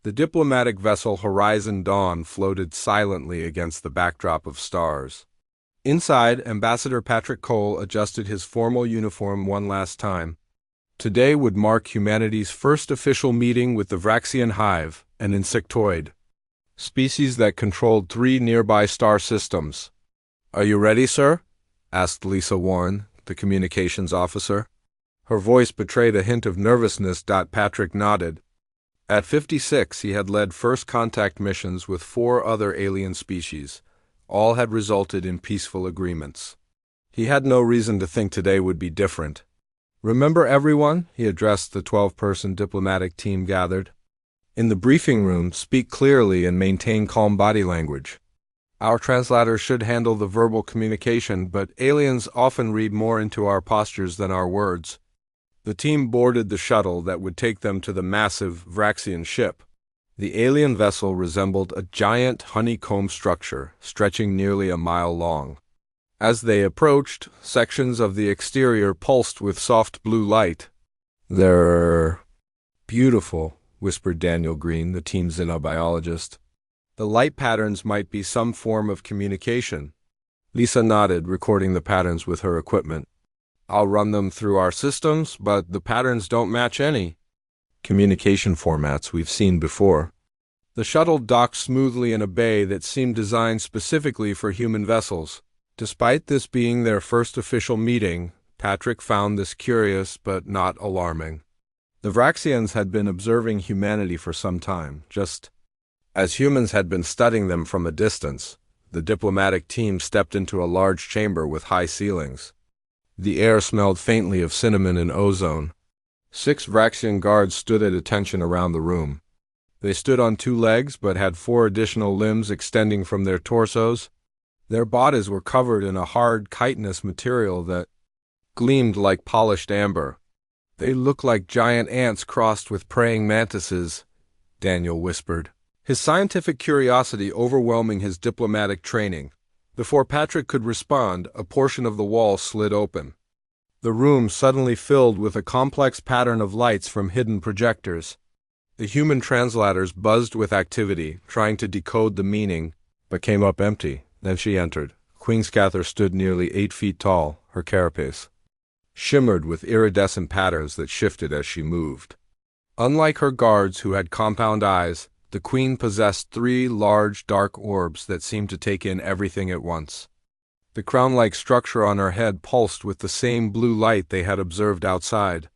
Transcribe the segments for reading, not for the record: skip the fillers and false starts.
The diplomatic vessel Horizon Dawn floated silently against the backdrop of stars. Inside, Ambassador Patrick Cole adjusted his formal uniform one last time. Today would mark humanity's first official meeting with the Vraxian Hive, an insectoid species that controlled 3 nearby star systems. "Are you ready, sir?" asked Lisa Warren, the communications officer. Her voice betrayed a hint of nervousness. Patrick nodded. At 56, he had led first contact missions with 4 other alien species. All had resulted in peaceful agreements. He had no reason to think today would be different. "Remember everyone?" he addressed the 12-person diplomatic team gathered. "In the briefing room, speak clearly and maintain calm body language. Our translator should handle the verbal communication, but aliens often read more into our postures than our words." The team boarded the shuttle that would take them to the massive Vraxian ship. The alien vessel resembled a giant honeycomb structure, stretching nearly a mile long. As they approached, sections of the exterior pulsed with soft blue light. "They're beautiful," whispered Daniel Green, the team's xenobiologist. "The light patterns might be some form of communication." Lisa nodded, recording the patterns with her equipment. "I'll run them through our systems, but the patterns don't match any communication formats we've seen before." The shuttle docked smoothly in a bay that seemed designed specifically for human vessels. Despite this being their first official meeting, Patrick found this curious but not alarming. The Vraxians had been observing humanity for some time, just as humans had been studying them from a distance. The diplomatic team stepped into a large chamber with high ceilings. The air smelled faintly of cinnamon and ozone. 6 Vraxian guards stood at attention around the room. They stood on 2 legs but had 4 additional limbs extending from their torsos. Their bodies were covered in a hard chitinous material that gleamed like polished amber. "They look like giant ants crossed with praying mantises," Daniel whispered, his scientific curiosity overwhelming his diplomatic training. Before Patrick could respond, a portion of the wall slid open. The room suddenly filled with a complex pattern of lights from hidden projectors. The human translators buzzed with activity, trying to decode the meaning, but came up empty. Then she entered. Queen Scather stood nearly 8 feet tall, her carapace shimmered with iridescent patterns that shifted as she moved. Unlike her guards who had compound eyes, the queen possessed 3 large dark orbs that seemed to take in everything at once. The crown-like structure on her head pulsed with the same blue light they had observed outside.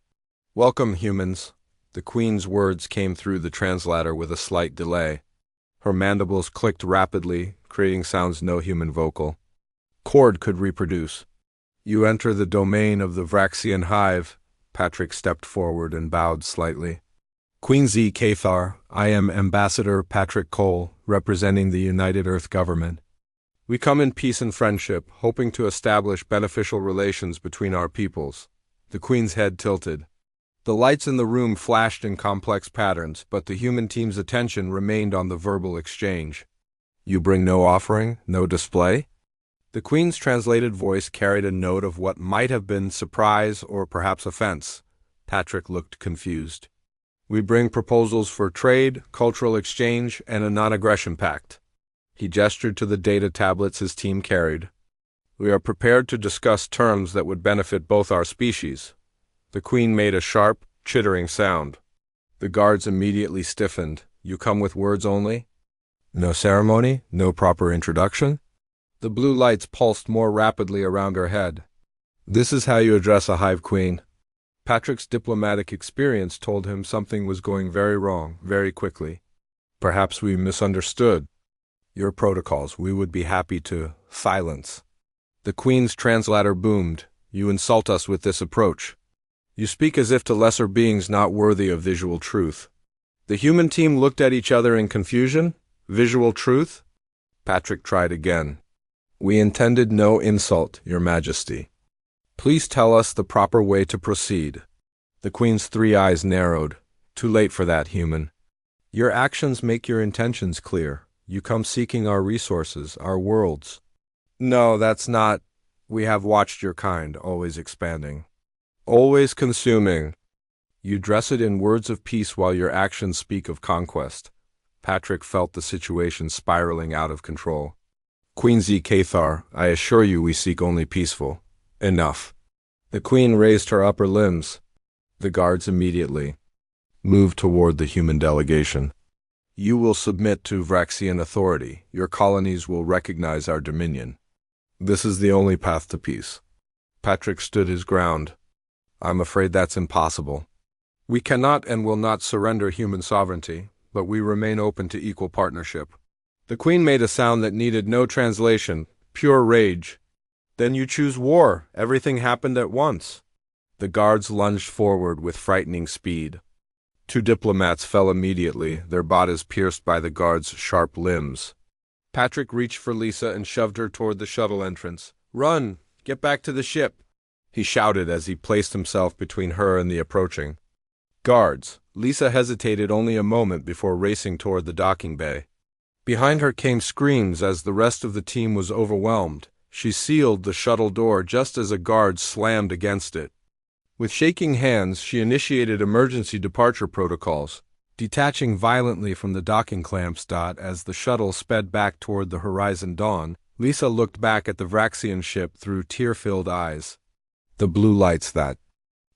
"Welcome, humans." The queen's words came through the translator with a slight delay. Her mandibles clicked rapidly, creating sounds no human vocal cord could reproduce. "You enter the domain of the Vraxian Hive." Patrick stepped forward and bowed slightly. "Queen Z. Cathar, I am Ambassador Patrick Cole, representing the United Earth Government. We come in peace and friendship, hoping to establish beneficial relations between our peoples." The queen's head tilted. The lights in the room flashed in complex patterns, but the human team's attention remained on the verbal exchange. "You bring no offering, no display?" The queen's translated voice carried a note of what might have been surprise or perhaps offense. Patrick looked confused. "We bring proposals for trade, cultural exchange, and a non-aggression pact." He gestured to the data tablets his team carried. "We are prepared to discuss terms that would benefit both our species." The queen made a sharp, chittering sound. The guards immediately stiffened. "You come with words only? No ceremony? No proper introduction?" The blue lights pulsed more rapidly around her head. "This is how you address a hive queen." Patrick's diplomatic experience told him something was going very wrong, very quickly. "Perhaps we misunderstood your protocols. We would be happy to silence." The queen's translator boomed. "You insult us with this approach. You speak as if to lesser beings not worthy of visual truth." The human team looked at each other in confusion. "Visual truth?" Patrick tried again. "We intended no insult, Your Majesty. Please tell us the proper way to proceed." The queen's 3 eyes narrowed. "Too late for that, human. Your actions make your intentions clear. You come seeking our resources, our worlds." "No, that's not. We have watched your kind, always expanding, always consuming. You dress it in words of peace while your actions speak of conquest. Patrick felt the situation spiraling out of control. Queen Z. Cathar, I assure you we seek only peaceful. Enough. The Queen raised her upper limbs. The guards immediately moved toward the human delegation. You will submit to Vraxian authority. Your colonies will recognize our dominion. This is the only path to peace. Patrick stood his ground. I'm afraid that's impossible. We cannot and will not surrender human sovereignty, but we remain open to equal partnership. The Queen made a sound that needed no translation, pure rage. Then you choose war. Everything happened at once. The guards lunged forward with frightening speed. 2 diplomats fell immediately, their bodies pierced by the guards' sharp limbs. Patrick reached for Lisa and shoved her toward the shuttle entrance. Run! Get back to the ship! He shouted as he placed himself between her and the approaching guards. Lisa hesitated only a moment before racing toward the docking bay. Behind her came screams as the rest of the team was overwhelmed. She sealed the shuttle door just as a guard slammed against it. With shaking hands, she initiated emergency departure protocols, detaching violently from the docking clamps. As the shuttle sped back toward the Horizon Dawn, Lisa looked back at the Vraxian ship through tear-filled eyes. The blue lights that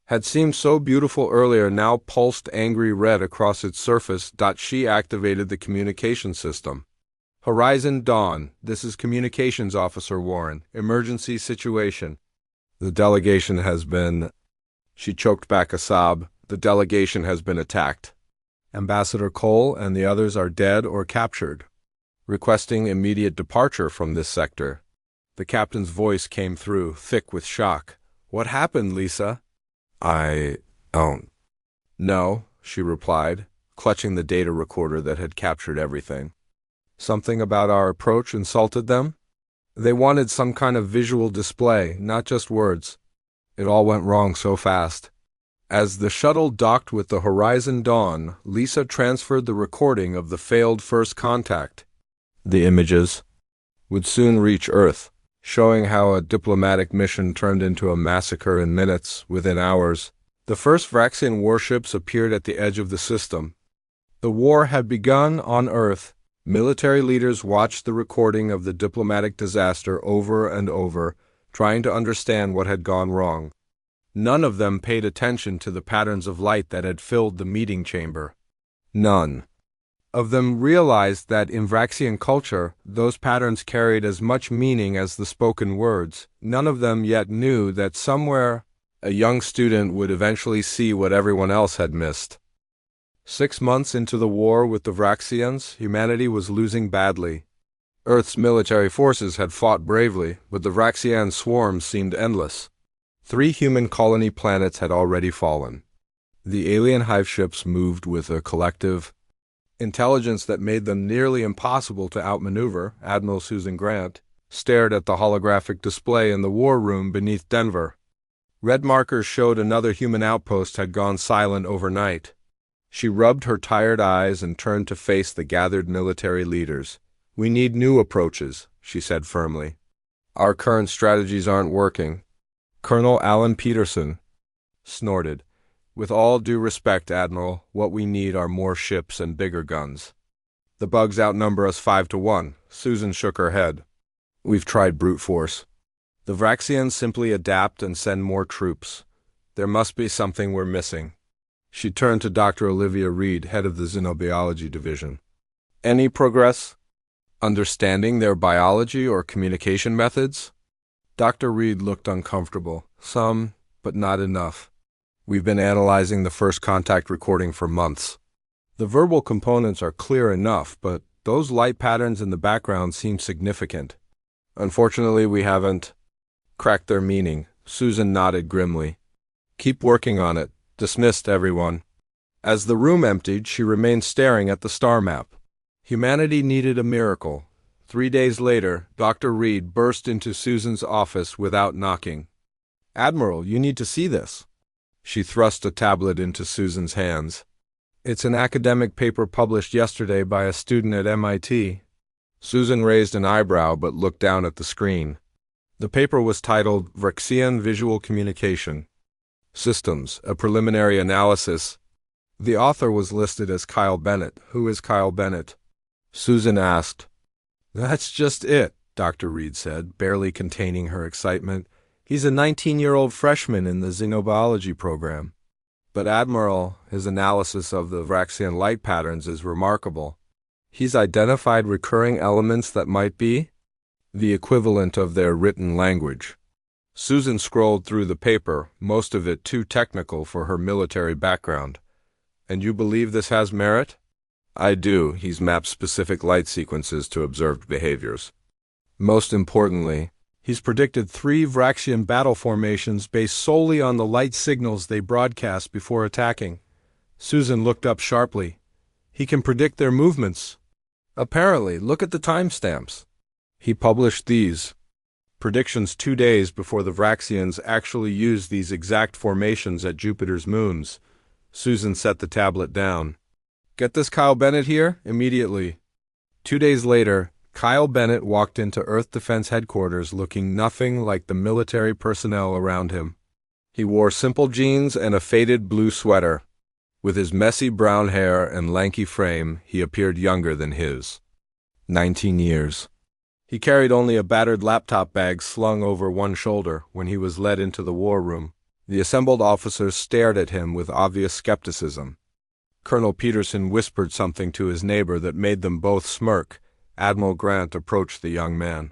had seemed so beautiful earlier now pulsed angry red across its surface. She activated the communication system. Horizon Dawn, this is Communications Officer Warren. Emergency situation. The delegation has been... She choked back a sob. The delegation has been attacked. Ambassador Cole and the others are dead or captured. Requesting immediate departure from this sector. The captain's voice came through, thick with shock. What happened, Lisa? I don't know, she replied, clutching the data recorder that had captured everything. Something about our approach insulted them? They wanted some kind of visual display, not just words. It all went wrong so fast. As the shuttle docked with the Horizon Dawn, Lisa transferred the recording of the failed first contact. The images would soon reach Earth, showing how a diplomatic mission turned into a massacre in minutes, within hours. The first Vraxian warships appeared at the edge of the system. The war had begun on Earth. Military leaders watched the recording of the diplomatic disaster over and over, trying to understand what had gone wrong. None of them paid attention to the patterns of light that had filled the meeting chamber. None of them realized that in Vraxian culture, those patterns carried as much meaning as the spoken words. None of them yet knew that somewhere a young student would eventually see what everyone else had missed. 6 months into the war with the Vraxians, humanity was losing badly. Earth's military forces had fought bravely, but the Vraxian swarms seemed endless. 3 human colony planets had already fallen. The alien hive ships moved with a collective intelligence that made them nearly impossible to outmaneuver. Admiral Susan Grant stared at the holographic display in the war room beneath Denver. Red markers showed another human outpost had gone silent overnight. She rubbed her tired eyes and turned to face the gathered military leaders. We need new approaches, she said firmly. Our current strategies aren't working. Colonel Alan Peterson snorted. With all due respect, Admiral, what we need are more ships and bigger guns. The bugs outnumber us 5-1. Susan shook her head. We've tried brute force. The Vraxians simply adapt and send more troops. There must be something we're missing. She turned to Dr. Olivia Reed, head of the Xenobiology Division. Any progress? Understanding their biology or communication methods? Dr. Reed looked uncomfortable. Some, but not enough. We've been analyzing the first contact recording for months. The verbal components are clear enough, but those light patterns in the background seem significant. Unfortunately, we haven't cracked their meaning. Susan nodded grimly. Keep working on it. Dismissed everyone. As the room emptied, she remained staring at the star map. Humanity needed a miracle. 3 days later, Dr. Reed burst into Susan's office without knocking. Admiral, you need to see this. She thrust a tablet into Susan's hands. It's an academic paper published yesterday by a student at MIT. Susan raised an eyebrow but looked down at the screen. The paper was titled Vraxian Visual Communication Systems, a Preliminary Analysis. The author was listed as Kyle Bennett. Who is Kyle Bennett? Susan asked. That's just it, Dr. Reed said, barely containing her excitement. He's a 19-year-old freshman in the xenobiology program. But Admiral, his analysis of the Vraxian light patterns is remarkable. He's identified recurring elements that might be the equivalent of their written language. Susan scrolled through the paper, most of it too technical for her military background. And you believe this has merit? I do. He's mapped specific light sequences to observed behaviors. Most importantly, he's predicted 3 Vraxian battle formations based solely on the light signals they broadcast before attacking. Susan looked up sharply. He can predict their movements. Apparently, look at the timestamps. He published these predictions 2 days before the Vraxians actually used these exact formations at Jupiter's moons. Susan set the tablet down. Get this Kyle Bennett here, immediately. 2 days later, Kyle Bennett walked into Earth Defense Headquarters looking nothing like the military personnel around him. He wore simple jeans and a faded blue sweater. With his messy brown hair and lanky frame, he appeared younger than his. 19 years. He carried only a battered laptop bag slung over one shoulder when he was led into the war room. The assembled officers stared at him with obvious skepticism. Colonel Peterson whispered something to his neighbor that made them both smirk. Admiral Grant approached the young man.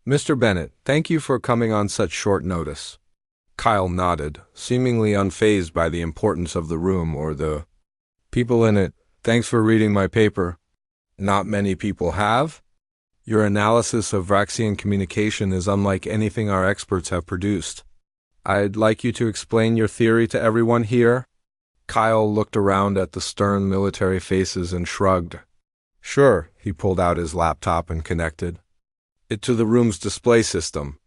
Mr. Bennett, thank you for coming on such short notice. Kyle nodded, seemingly unfazed by the importance of the room or the people in it. Thanks for reading my paper. Not many people have. Your analysis of Vraxian communication is unlike anything our experts have produced. I'd like you to explain your theory to everyone here. Kyle looked around at the stern military faces and shrugged. Sure, he pulled out his laptop and connected it to the room's display system.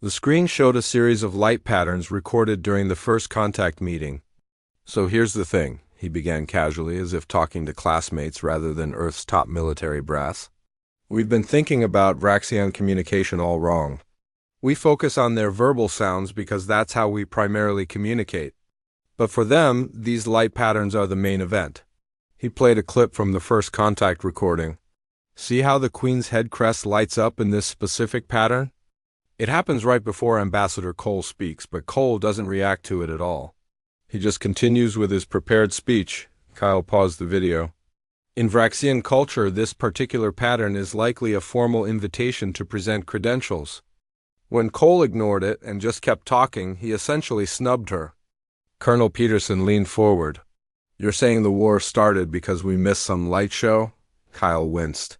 The screen showed a series of light patterns recorded during the first contact meeting. So here's the thing, he began casually, as if talking to classmates rather than Earth's top military brass. We've been thinking about Vraxian communication all wrong. We focus on their verbal sounds because that's how we primarily communicate. But for them, these light patterns are the main event. He played a clip from the first contact recording. See how the Queen's head crest lights up in this specific pattern? It happens right before Ambassador Cole speaks, but Cole doesn't react to it at all. He just continues with his prepared speech. Kyle paused the video. In Vraxian culture, this particular pattern is likely a formal invitation to present credentials. When Cole ignored it and just kept talking, he essentially snubbed her. Colonel Peterson leaned forward. You're saying the war started because we missed some light show? Kyle winced.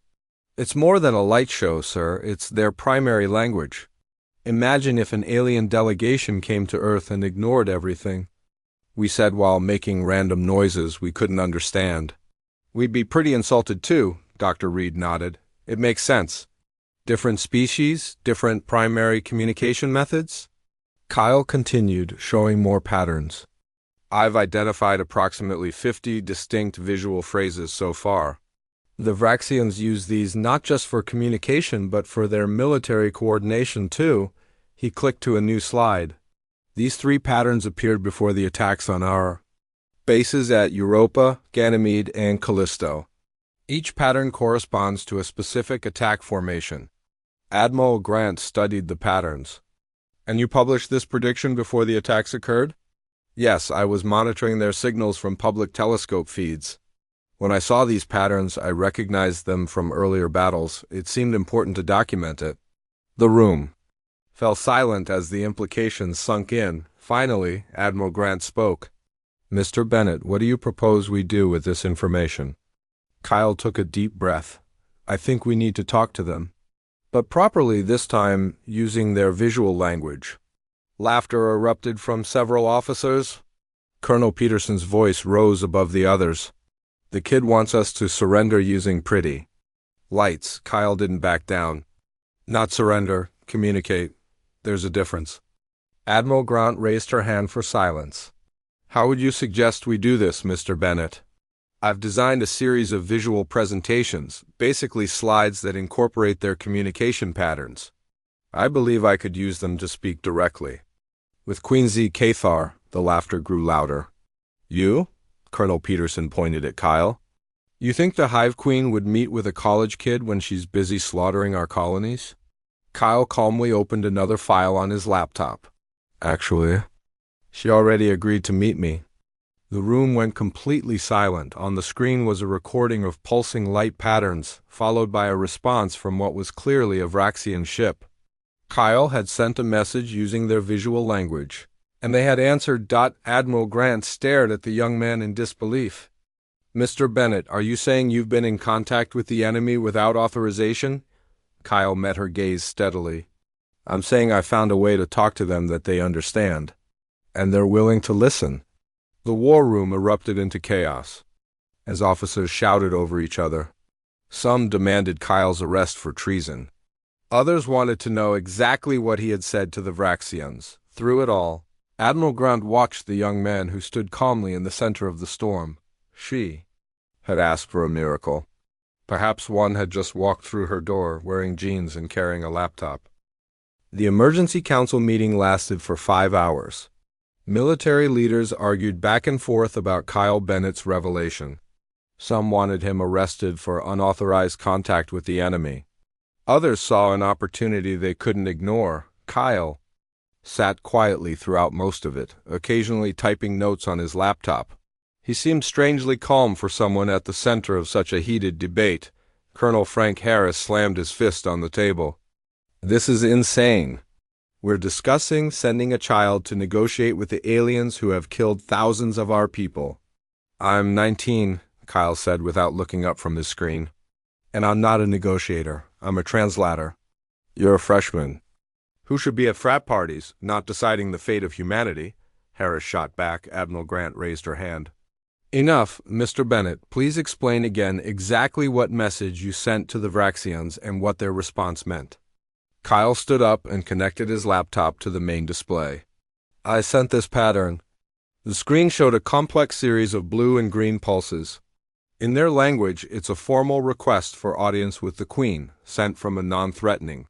It's more than a light show, sir. It's their primary language. Imagine if an alien delegation came to Earth and ignored everything we said while making random noises we couldn't understand. We'd be pretty insulted too, Dr. Reed nodded. It makes sense. Different species, different primary communication methods? Kyle continued, showing more patterns. I've identified approximately 50 distinct visual phrases so far. The Vraxians use these not just for communication but for their military coordination too. He clicked to a new slide. These 3 patterns appeared before the attacks on our bases at Europa, Ganymede, and Callisto. Each pattern corresponds to a specific attack formation. Admiral Grant studied the patterns. And you published this prediction before the attacks occurred? Yes, I was monitoring their signals from public telescope feeds. When I saw these patterns, I recognized them from earlier battles. It seemed important to document it. The room fell silent as the implications sunk in. Finally, Admiral Grant spoke. Mr. Bennett, what do you propose we do with this information? Kyle took a deep breath. I think we need to talk to them. But properly this time, using their visual language. Laughter erupted from several officers. Colonel Peterson's voice rose above the others. The kid wants us to surrender using pretty lights. Kyle didn't back down. Not surrender, communicate. There's a difference. Admiral Grant raised her hand for silence. How would you suggest we do this, Mr. Bennett? I've designed a series of visual presentations, basically slides that incorporate their communication patterns. I believe I could use them to speak directly. With Queen Z. Cathar, the laughter grew louder. You? Colonel Peterson pointed at Kyle. You think the Hive Queen would meet with a college kid when she's busy slaughtering our colonies? Kyle calmly opened another file on his laptop. Actually, she already agreed to meet me. The room went completely silent. On the screen was a recording of pulsing light patterns, followed by a response from what was clearly a Vraxian ship. Kyle had sent a message using their visual language, and they had answered. Admiral Grant stared at the young man in disbelief. Mr. Bennett, are you saying you've been in contact with the enemy without authorization? Kyle met her gaze steadily. I'm saying I found a way to talk to them that they understand, and they're willing to listen. The war room erupted into chaos, as officers shouted over each other. Some demanded Kyle's arrest for treason. Others wanted to know exactly what he had said to the Vraxians. Through it all, Admiral Grant watched the young man who stood calmly in the center of the storm. She had asked for a miracle. Perhaps one had just walked through her door wearing jeans and carrying a laptop. The emergency council meeting lasted for 5 hours. Military leaders argued back and forth about Kyle Bennett's revelation. Some wanted him arrested for unauthorized contact with the enemy. Others saw an opportunity they couldn't ignore. Kyle sat quietly throughout most of it, occasionally typing notes on his laptop. He seemed strangely calm for someone at the center of such a heated debate. Colonel Frank Harris slammed his fist on the table. This is insane. We're discussing sending a child to negotiate with the aliens who have killed thousands of our people. I'm 19, Kyle said without looking up from his screen. And I'm not a negotiator. I'm a translator. You're a freshman. Who should be at frat parties, not deciding the fate of humanity? Harris shot back. Admiral Grant raised her hand. Enough, Mr. Bennett. Please explain again exactly what message you sent to the Vraxians and what their response meant. Kyle stood up and connected his laptop to the main display. I sent this pattern. The screen showed a complex series of blue and green pulses. In their language, it's a formal request for audience with the Queen, sent from a non-threatening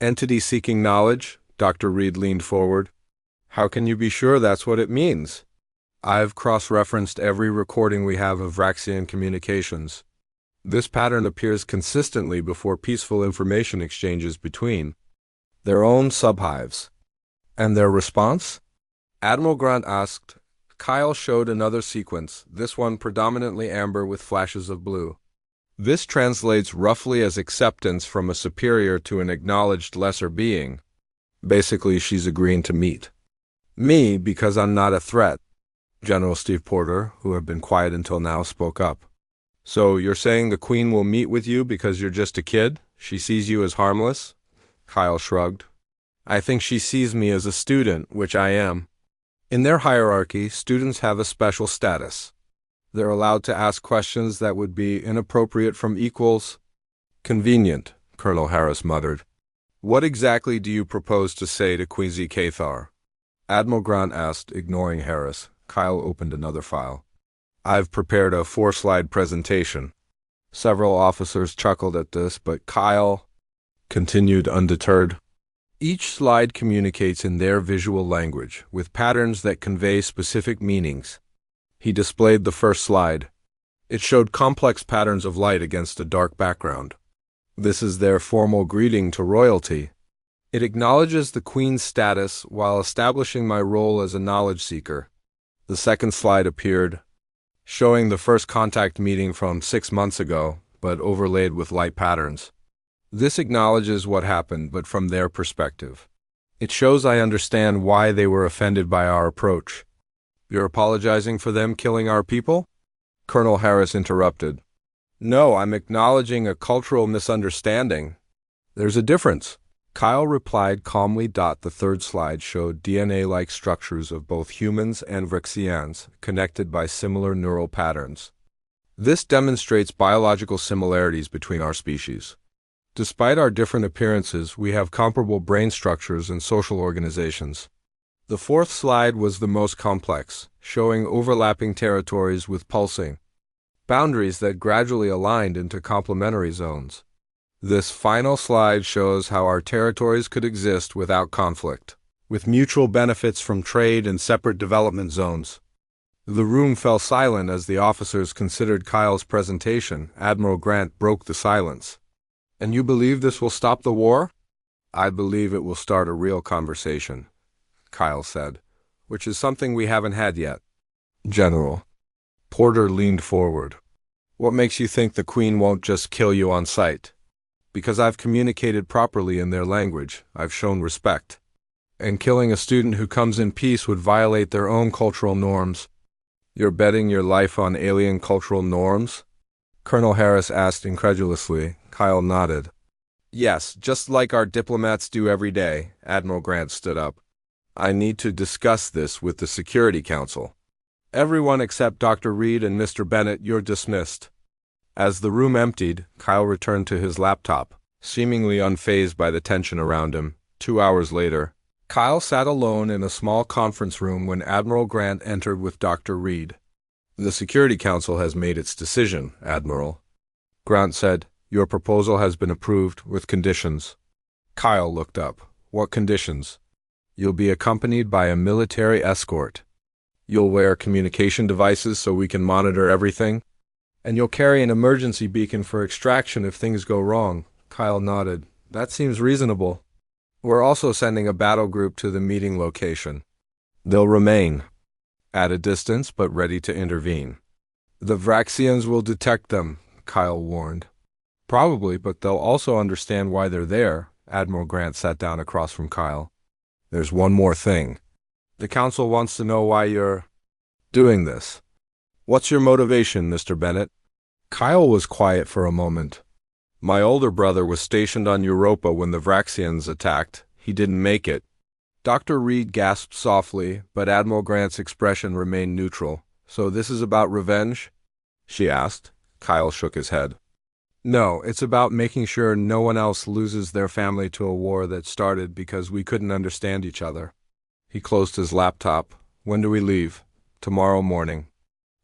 entity seeking knowledge. Dr. Reed leaned forward. How can you be sure that's what it means? I've cross-referenced every recording we have of Vraxian communications. This pattern appears consistently before peaceful information exchanges between their own subhives. And their response? Admiral Grant asked. Kyle showed another sequence, this one predominantly amber with flashes of blue. This translates roughly as acceptance from a superior to an acknowledged lesser being. Basically, she's agreeing to meet me because I'm not a threat. General Steve Porter, who had been quiet until now, spoke up. So you're saying the Queen will meet with you because you're just a kid? She sees you as harmless? Kyle shrugged. I think she sees me as a student, which I am. In their hierarchy, students have a special status. They're allowed to ask questions that would be inappropriate from equals. Convenient, Colonel Harris muttered. What exactly do you propose to say to Queasy Cathar? Admiral Grant asked, ignoring Harris. Kyle opened another file. I've prepared a 4-slide presentation. Several officers chuckled at this, but Kyle continued undeterred. Each slide communicates in their visual language, with patterns that convey specific meanings. He displayed the first slide. It showed complex patterns of light against a dark background. This is their formal greeting to royalty. It acknowledges the Queen's status while establishing my role as a knowledge seeker. The second slide appeared, showing the first contact meeting from 6 months ago, but overlaid with light patterns. This acknowledges what happened, but from their perspective. It shows I understand why they were offended by our approach. You're apologizing for them killing our people? Colonel Harris interrupted. No, I'm acknowledging a cultural misunderstanding. There's a difference. Kyle replied calmly. The third slide showed DNA-like structures of both humans and Vraxians, connected by similar neural patterns. This demonstrates biological similarities between our species. Despite our different appearances, we have comparable brain structures and social organizations. The fourth slide was the most complex, showing overlapping territories with pulsing boundaries that gradually aligned into complementary zones. This final slide shows how our territories could exist without conflict, with mutual benefits from trade and separate development zones. The room fell silent as the officers considered Kyle's presentation. Admiral Grant broke the silence. "And you believe this will stop the war?" "I believe it will start a real conversation," Kyle said, "which is something we haven't had yet." "General." Porter leaned forward. "What makes you think the Queen won't just kill you on sight?" "Because I've communicated properly in their language. I've shown respect. And killing a student who comes in peace would violate their own cultural norms." "You're betting your life on alien cultural norms?" Colonel Harris asked incredulously. Kyle nodded. "Yes, just like our diplomats do every day." Admiral Grant stood up. "I need to discuss this with the Security Council." "Everyone except Dr. Reed and Mr. Bennett, you're dismissed." As the room emptied, Kyle returned to his laptop, seemingly unfazed by the tension around him. 2 hours later, Kyle sat alone in a small conference room when Admiral Grant entered with Dr. Reed. "The Security Council has made its decision, Admiral," Grant said. "Your proposal has been approved with conditions." Kyle looked up. "What conditions?" "You'll be accompanied by a military escort. You'll wear communication devices so we can monitor everything. And you'll carry an emergency beacon for extraction if things go wrong." Kyle nodded. "That seems reasonable." "We're also sending a battle group to the meeting location. They'll remain at a distance but ready to intervene." "The Vraxians will detect them," Kyle warned. "Probably, but they'll also understand why they're there." Admiral Grant sat down across from Kyle. "There's one more thing. The Council wants to know why you're doing this. What's your motivation, Mr. Bennett?" Kyle was quiet for a moment. "My older brother was stationed on Europa when the Vraxians attacked. He didn't make it." Dr. Reed gasped softly, but Admiral Grant's expression remained neutral. "So this is about revenge?" she asked. Kyle shook his head. "No, it's about making sure no one else loses their family to a war that started because we couldn't understand each other." He closed his laptop. "When do we leave?" "Tomorrow morning.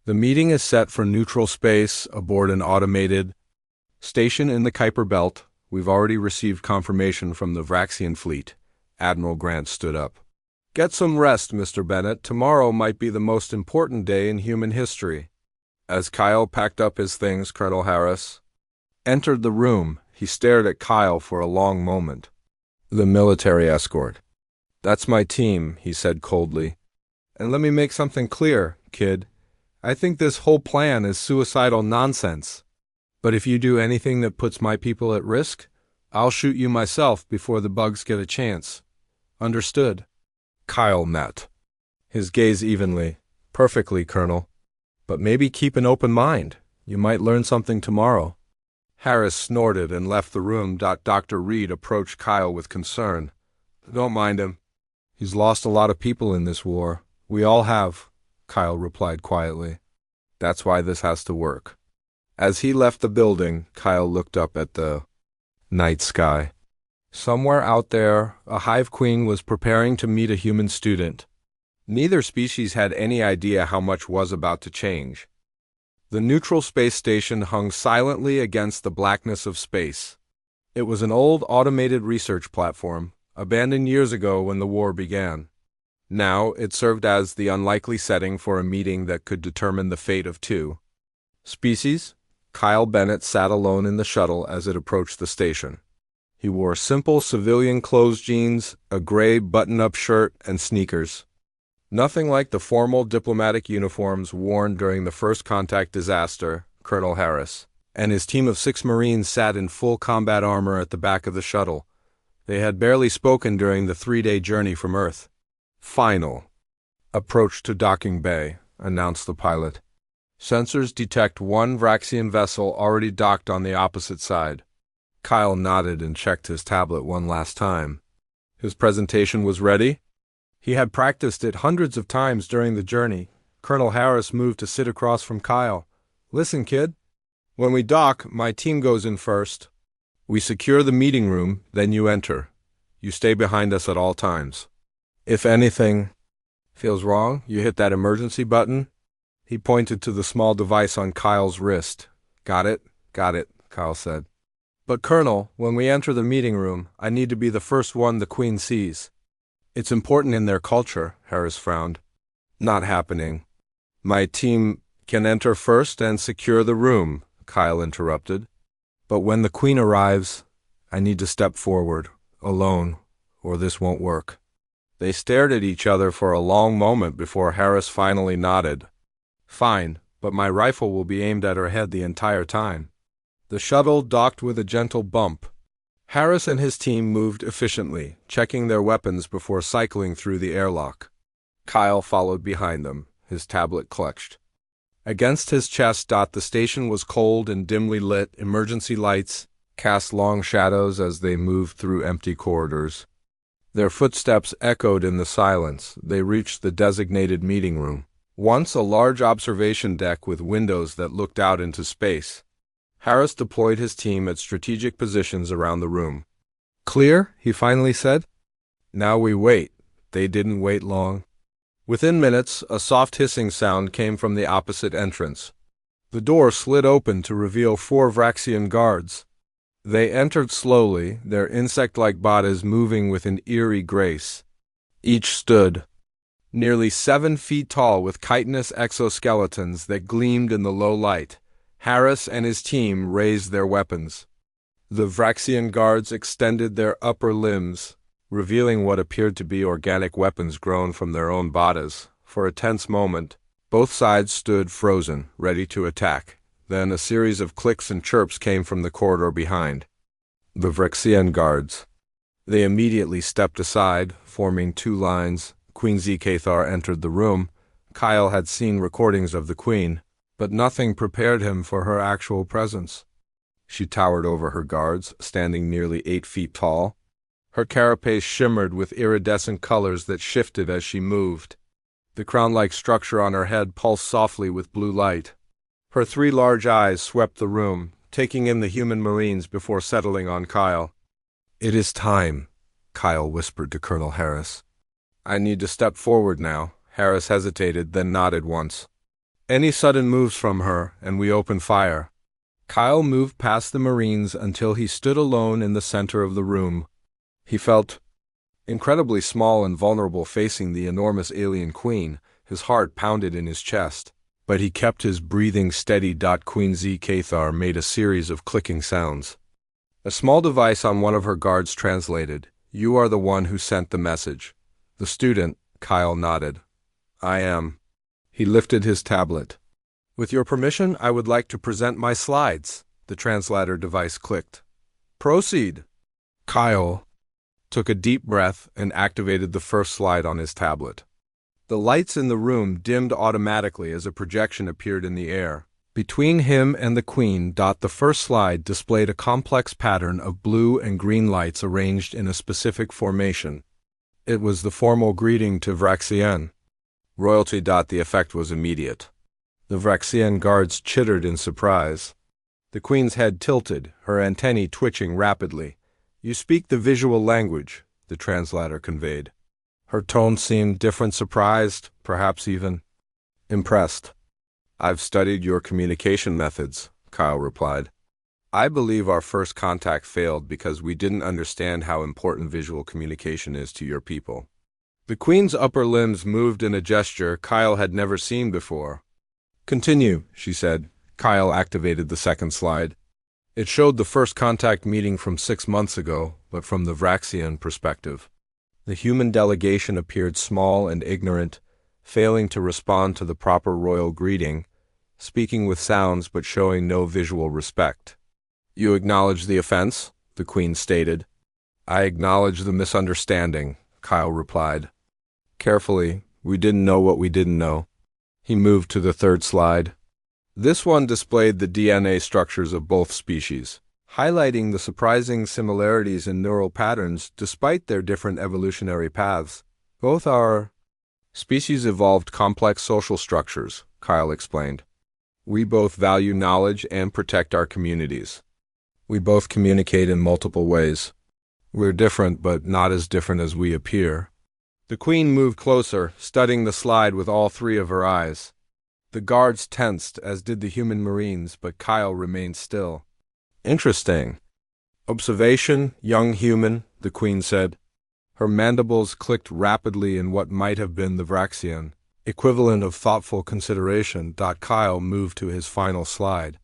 The meeting is set for neutral space aboard an automated station in the Kuiper Belt. We've already received confirmation from the Vraxian fleet." Admiral Grant stood up. "Get some rest, Mr. Bennett. Tomorrow might be the most important day in human history." As Kyle packed up his things, Colonel Harris entered the room. He stared at Kyle for a long moment. "The military escort. That's my team," he said coldly. "And let me make something clear, kid. I think this whole plan is suicidal nonsense. But if you do anything that puts my people at risk, I'll shoot you myself before the bugs get a chance. Understood?" Kyle met his gaze evenly. "Perfectly, Colonel. But maybe keep an open mind. You might learn something tomorrow." Harris snorted and left the room. Dr. Reed approached Kyle with concern. "Don't mind him. He's lost a lot of people in this war." "We all have," Kyle replied quietly. "That's why this has to work." As he left the building, Kyle looked up at the night sky. Somewhere out there, a Hive queen was preparing to meet a human student. Neither species had any idea how much was about to change. The neutral space station hung silently against the blackness of space. It was an old automated research platform, abandoned years ago when the war began. Now it served as the unlikely setting for a meeting that could determine the fate of two species. Kyle Bennett sat alone in the shuttle as it approached the station. He wore simple civilian clothes, jeans, a gray button-up shirt, and sneakers. Nothing like the formal diplomatic uniforms worn during the first contact disaster. Colonel Harris and his team of 6 Marines sat in full combat armor at the back of the shuttle. They had barely spoken during the 3-day journey from Earth. "Final approach to docking bay," announced the pilot. "Sensors detect one Vraxian vessel already docked on the opposite side." Kyle nodded and checked his tablet one last time. His presentation was ready. He had practiced it hundreds of times during the journey. Colonel Harris moved to sit across from Kyle. "Listen, kid. When we dock, my team goes in first. We secure the meeting room, then you enter. You stay behind us at all times. If anything feels wrong, you hit that emergency button." He pointed to the small device on Kyle's wrist. Got it, Kyle said. "But Colonel, when we enter the meeting room, I need to be the first one the Queen sees." "It's important in their culture," Harris frowned. "Not happening." My team can enter first and secure the room, Kyle interrupted. But when the Queen arrives, I need to step forward, alone, or this won't work. They stared at each other for a long moment before Harris finally nodded. Fine, but my rifle will be aimed at her head the entire time. The shuttle docked with a gentle bump. Harris and his team moved efficiently, checking their weapons before cycling through the airlock. Kyle followed behind them, his tablet clutched. Against his chest, the station was cold and dimly lit. Emergency lights cast long shadows as they moved through empty corridors. Their footsteps echoed in the silence. They reached the designated meeting room. Once a large observation deck with windows that looked out into space. Harris deployed his team at strategic positions around the room. Clear, he finally said. Now we wait. They didn't wait long. Within minutes, a soft hissing sound came from the opposite entrance. The door slid open to reveal 4 Vraxian guards. They entered slowly, their insect-like bodies moving with an eerie grace. Each stood, nearly 7 feet tall, with chitinous exoskeletons that gleamed in the low light. Harris and his team raised their weapons. The Vraxian guards extended their upper limbs, revealing what appeared to be organic weapons grown from their own bodies. For a tense moment, both sides stood frozen, ready to attack. Then a series of clicks and chirps came from the corridor behind. The Vraxian guards. They immediately stepped aside, forming 2 lines. Queen Zcathar entered the room. Kyle had seen recordings of the Queen, but nothing prepared him for her actual presence. She towered over her guards, standing nearly 8 feet tall. Her carapace shimmered with iridescent colors that shifted as she moved. The crown-like structure on her head pulsed softly with blue light. Her 3 large eyes swept the room, taking in the human Marines before settling on Kyle. "It is time," Kyle whispered to Colonel Harris. "I need to step forward now." Harris hesitated, then nodded once. "Any sudden moves from her, and we open fire." Kyle moved past the Marines until he stood alone in the center of the room. He felt incredibly small and vulnerable facing the enormous alien Queen. His heart pounded in his chest, but he kept his breathing steady. Queen Zcathar made a series of clicking sounds. A small device on one of her guards translated, "You are the one who sent the message." The student, Kyle nodded. "I am." He lifted his tablet. "With your permission, I would like to present my slides." The translator device clicked. "Proceed." Kyle took a deep breath and activated the first slide on his tablet. The lights in the room dimmed automatically as a projection appeared in the air. Between him and the Queen, the first slide displayed a complex pattern of blue and green lights arranged in a specific formation. It was the formal greeting to Vraxian royalty. The effect was immediate. The Vraxian guards chittered in surprise. The Queen's head tilted, her antennae twitching rapidly. "You speak the visual language," the translator conveyed. Her tone seemed different, surprised, perhaps even impressed. "I've studied your communication methods," Kyle replied. "I believe our first contact failed because we didn't understand how important visual communication is to your people." The Queen's upper limbs moved in a gesture Kyle had never seen before. "Continue," she said. Kyle activated the second slide. It showed the first contact meeting from 6 months ago, but from the Vraxian perspective. The human delegation appeared small and ignorant, failing to respond to the proper royal greeting, speaking with sounds but showing no visual respect. "You acknowledge the offense?" the Queen stated. "I acknowledge the misunderstanding," Kyle replied. Carefully, we didn't know what we didn't know. He moved to the third slide. This one displayed the DNA structures of both species, highlighting the surprising similarities in neural patterns despite their different evolutionary paths. "Both our species evolved complex social structures," Kyle explained. "We both value knowledge and protect our communities. We both communicate in multiple ways. We're different, but not as different as we appear." The Queen moved closer, studying the slide with all 3 of her eyes. The guards tensed, as did the human Marines, but Kyle remained still. "Interesting. Observation, young human," the Queen said. Her mandibles clicked rapidly in what might have been the Vraxian. equivalent of thoughtful consideration. Kyle moved to his final slide.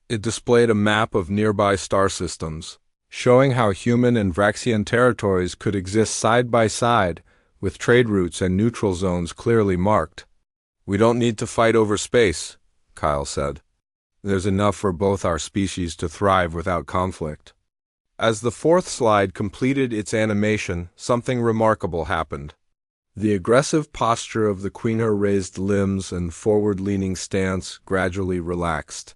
It displayed a map of nearby star systems, showing how human and Vraxian territories could exist side by side, with trade routes and neutral zones clearly marked. "We don't need to fight over space," Kyle said. "There's enough for both our species to thrive without conflict." As the fourth slide completed its animation, something remarkable happened. The aggressive posture of the queen, her raised limbs and forward-leaning stance gradually relaxed.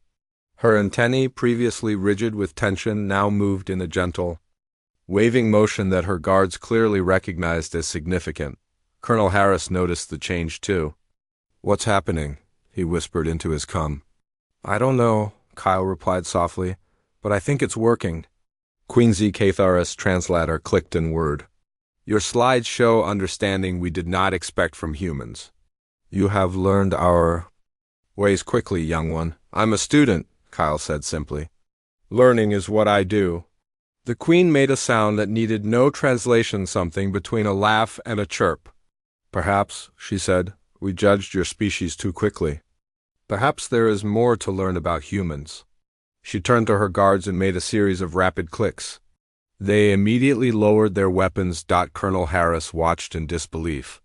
Her antennae, previously rigid with tension, now moved in a gentle, waving motion that her guards clearly recognized as significant. Colonel Harris noticed the change too. "What's happening?" he whispered into his cum. "I don't know," Kyle replied softly, "but I think it's working." QueenDone's translator clicked in word. "Your slides show understanding we did not expect from humans. You have learned our ways quickly, young one." "I'm a student," Kyle said simply. "Learning is what I do." The queen made a sound that needed no translation, something between a laugh and a chirp. "Perhaps," she said, "we judged your species too quickly. Perhaps there is more to learn about humans." She turned to her guards and made a series of rapid clicks. They immediately lowered their weapons. Colonel Harris watched in disbelief.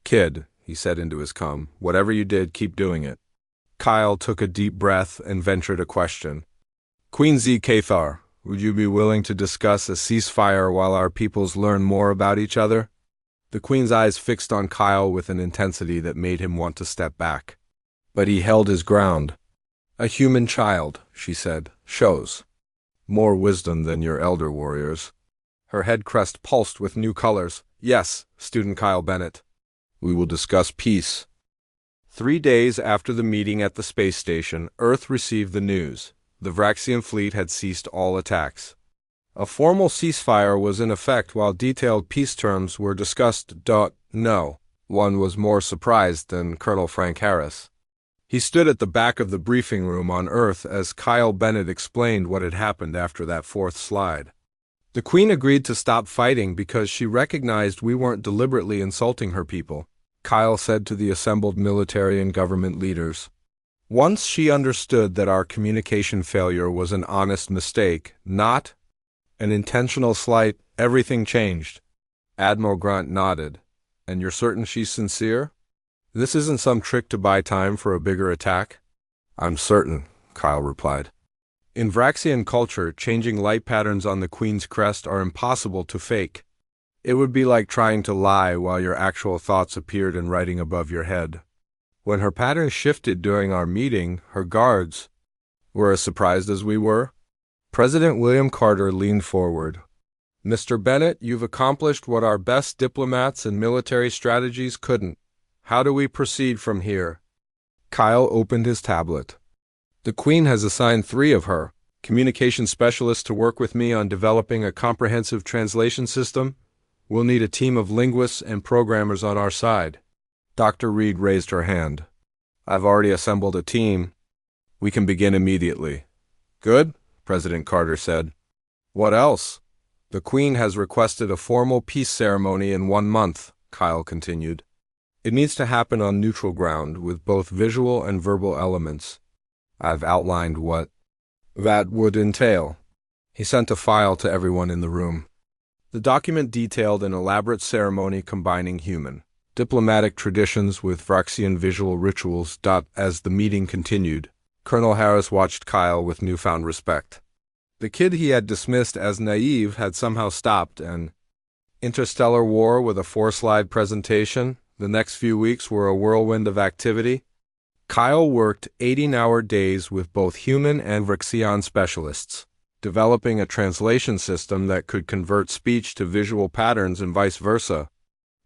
"Kid," he said into his cum, "whatever you did, keep doing it." Kyle took a deep breath and ventured a question. "QueenDone, would you be willing to discuss a ceasefire while our peoples learn more about each other?" The queen's eyes fixed on Kyle with an intensity that made him want to step back. But he held his ground. "A human child," she said, "shows more wisdom than your elder warriors." Her head crest pulsed with new colors. "Yes, student Kyle Bennett. We will discuss peace." 3 days after the meeting at the space station, Earth received the news. The Vraxian fleet had ceased all attacks. A formal ceasefire was in effect while detailed peace terms were discussed. No one was more surprised than Colonel Frank Harris. He stood at the back of the briefing room on Earth as Kyle Bennett explained what had happened after that fourth slide. "The Queen agreed to stop fighting because she recognized we weren't deliberately insulting her people," Kyle said to the assembled military and government leaders. "Once she understood that our communication failure was an honest mistake, not an intentional slight, everything changed." Admiral Grant nodded. "And you're certain she's sincere? This isn't some trick to buy time for a bigger attack?" "I'm certain," Kyle replied. In Vraxian culture, changing light patterns on the Queen's crest are impossible to fake. It would be like trying to lie while your actual thoughts appeared in writing above your head. When her pattern shifted during our meeting, her guards were as surprised as we were. President William Carter leaned forward. "Mr. Bennett, you've accomplished what our best diplomats and military strategies couldn't. How do we proceed from here?" Kyle opened his tablet. "The Queen has assigned 3 of her communication specialists to work with me on developing a comprehensive translation system. We'll need a team of linguists and programmers on our side." Dr. Reed raised her hand. "I've already assembled a team. We can begin immediately." "Good," President Carter said. "What else?" "The Queen has requested a formal peace ceremony in 1 month," Kyle continued. "It needs to happen on neutral ground with both visual and verbal elements. I've outlined what that would entail." He sent a file to everyone in the room. The document detailed an elaborate ceremony combining human, diplomatic traditions with Vraxian visual rituals. As the meeting continued, Colonel Harris watched Kyle with newfound respect. The kid he had dismissed as naive had somehow stopped an interstellar war with a 4-slide presentation. The next few weeks were a whirlwind of activity. Kyle worked 18-hour days with both human and Vraxian specialists, developing a translation system that could convert speech to visual patterns and vice versa.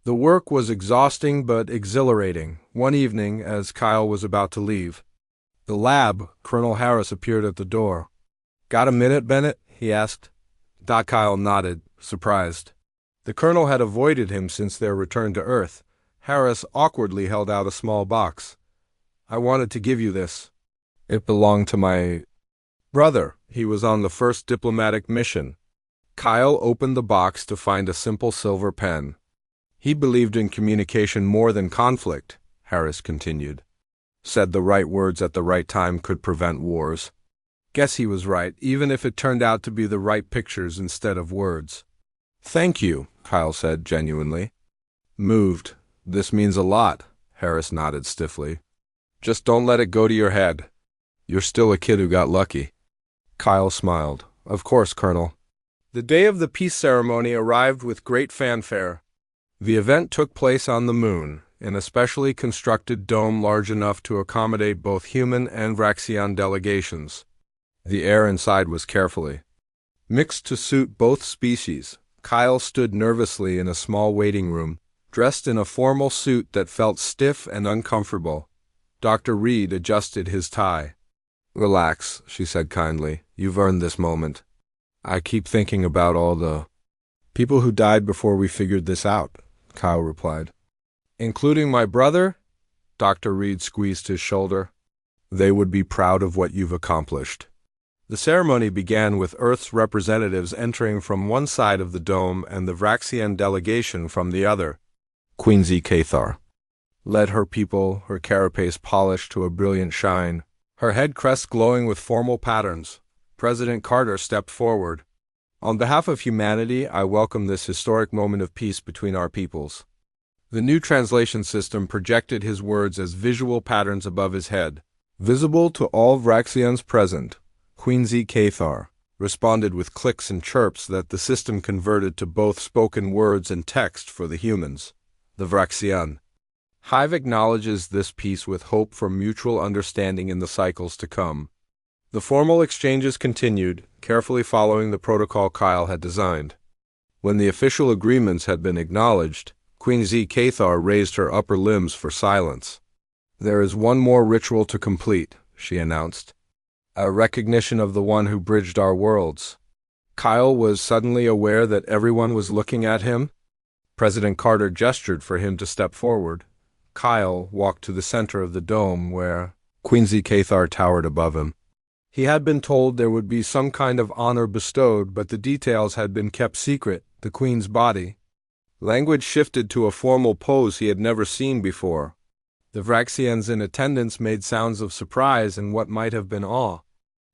The work was exhausting but exhilarating. One evening, as Kyle was about to leave the lab, Colonel Harris appeared at the door. "Got a minute, Bennett?" he asked. Kyle nodded, surprised. The colonel had avoided him since their return to Earth. Harris awkwardly held out a small box. "I wanted to give you this. It belonged to my brother. He was on the first diplomatic mission." Kyle opened the box to find a simple silver pen. He believed in communication more than conflict. Harris continued. Said the right words at the right time could prevent wars. Guess he was right, even if it turned out to be the right pictures instead of words. Thank you, Kyle said genuinely. Moved. This means a lot, Harris nodded stiffly. Just don't let it go to your head. You're still a kid who got lucky. Kyle smiled. Of course, Colonel. The day of the peace ceremony arrived with great fanfare. The event took place on the moon, in a specially constructed dome large enough to accommodate both human and Vraxian delegations. The air inside was carefully mixed to suit both species. Kyle stood nervously in a small waiting room, dressed in a formal suit that felt stiff and uncomfortable. Dr. Reed adjusted his tie. Relax, she said kindly. You've earned this moment. I keep thinking about all the people who died before we figured this out, Kyle replied. Including my brother? Dr. Reed squeezed his shoulder. They would be proud of what you've accomplished. The ceremony began with Earth's representatives entering from one side of the dome and the Vraxian delegation from the other. Queen Cathar led her people, her carapace polished to a brilliant shine, her head crest glowing with formal patterns. President Carter stepped forward. On behalf of humanity, I welcome this historic moment of peace between our peoples. The new translation system projected his words as visual patterns above his head. Visible to all Vraxians present, Queen Cathar responded with clicks and chirps that the system converted to both spoken words and text for the humans, the Vraxian. Hive acknowledges this peace with hope for mutual understanding in the cycles to come. The formal exchanges continued, carefully following the protocol Kyle had designed. When the official agreements had been acknowledged, Queen Cathar raised her upper limbs for silence. There is one more ritual to complete, she announced. A recognition of the one who bridged our worlds. Kyle was suddenly aware that everyone was looking at him. President Carter gestured for him to step forward. Kyle walked to the center of the dome where Queen Cathar towered above him. He had been told there would be some kind of honor bestowed, but the details had been kept secret. The Queen's body. Language shifted to a formal pose he had never seen before. The Vraxians in attendance made sounds of surprise and what might have been awe.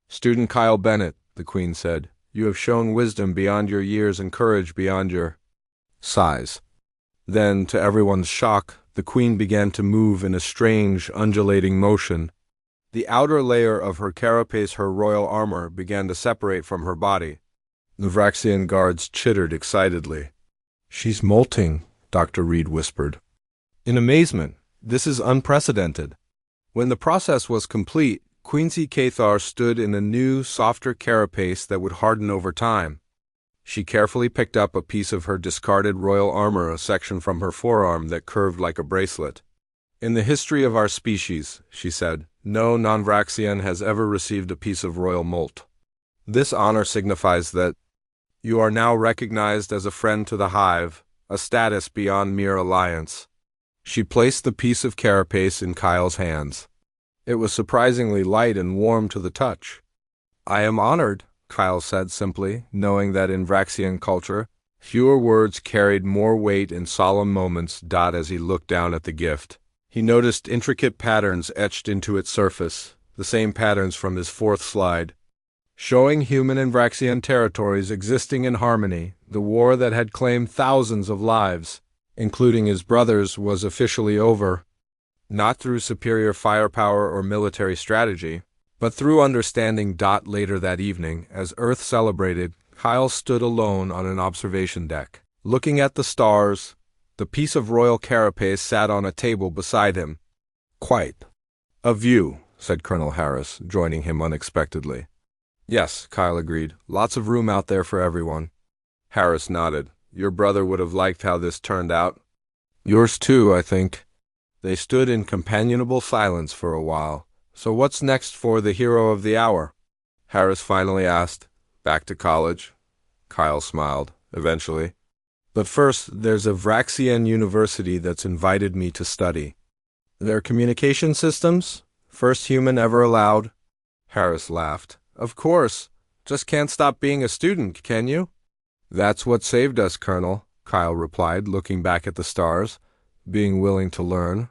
Student Kyle Bennett, the Queen said, you have shown wisdom beyond your years and courage beyond your size. Then, to everyone's shock, the Queen began to move in a strange, undulating motion. The outer layer of her carapace, her royal armor, began to separate from her body. The Vraxian guards chittered excitedly. She's molting, Dr. Reed whispered. In amazement, this is unprecedented. When the process was complete, Queen Cathar stood in a new, softer carapace that would harden over time. She carefully picked up a piece of her discarded royal armor, a section from her forearm that curved like a bracelet. In the history of our species, she said, no non-Vraxian has ever received a piece of royal molt. This honor signifies that you are now recognized as a friend to the Hive, a status beyond mere alliance. She placed the piece of carapace in Kyle's hands. It was surprisingly light and warm to the touch. I am honored, Kyle said simply, knowing that in Vraxian culture, fewer words carried more weight in solemn moments. As he looked down at the gift, he noticed intricate patterns etched into its surface, the same patterns from his fourth slide. Showing human and Vraxian territories existing in harmony, the war that had claimed thousands of lives, including his brother's, was officially over. Not through superior firepower or military strategy, but through understanding. Later that evening, as Earth celebrated, Kyle stood alone on an observation deck. Looking at the stars, the piece of royal carapace sat on a table beside him. Quite a view, said Colonel Harris, joining him unexpectedly. Yes, Kyle agreed. Lots of room out there for everyone. Harris nodded. Your brother would have liked how this turned out. Yours too, I think. They stood in companionable silence for a while. So what's next for the hero of the hour? Harris finally asked. Back to college. Kyle smiled. Eventually. But first, there's a Vraxian university that's invited me to study. Their communication systems? First human ever allowed? Harris laughed. Of course. Just can't stop being a student, can you? That's what saved us, Colonel, Kyle replied, looking back at the stars. Being willing to learn.